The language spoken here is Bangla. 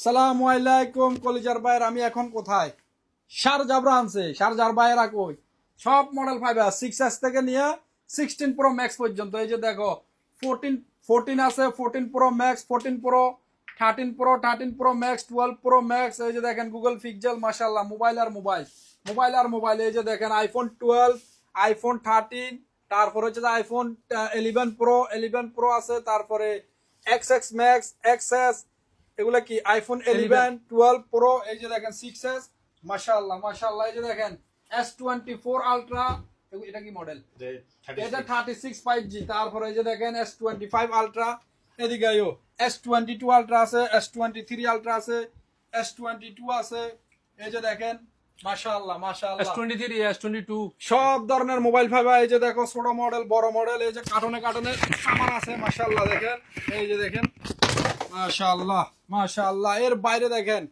সালামু আলাইকুম কলিজার ভাইয়ের, আমি এখন কোথায়? শারজা ব্রাঞ্চে। শারজার ভাইয়েরা কই? সব মডেল পাইবা 6S থেকে নিয়ে 16 প্রো ম্যাক্স পর্যন্ত। এই যে দেখো 14 14 আছে, 14 pro max, 14 pro, 13 pro, 13 pro max, 12 pro max. এই যে দেখেন গুগল পিক্সেল, মাশাআল্লাহ, মোবাইল আর মোবাইল, মোবাইল আর মোবাইল। এই যে দেখেন আইফোন 12, আইফোন 13, তারপরে হচ্ছে আইফোন 11 প্রো, 11 প্রো আছে, তারপরে XX ম্যাক্স, XS, এগুলা কি আইফোন 11, 12 প্রো। এই যে দেখেন 6S, মাশাআল্লাহ মাশাআল্লাহ। এই যে দেখেন S24 আলট্রা, এটা কি মডেল? এটা 36 5G। তারপরে এই যে দেখেন S25 আলট্রা। এদিকে আইও S22 আলট্রা আছে, S23 আলট্রা আছে, S22 আছে। এই যে দেখেন মাশাআল্লাহ মাশাআল্লাহ, S23, S22 সব ধরনের মোবাইল পাইবা। এই যে দেখো ছোট মডেল, বড় মডেল। এই যে কার্টুনে কার্টুনে সামান আছে, মাশাআল্লাহ। দেখেন এই যে দেখেন মাশাআল্লাহ মাশাআল্লাহ। এর বাইরে দেখেন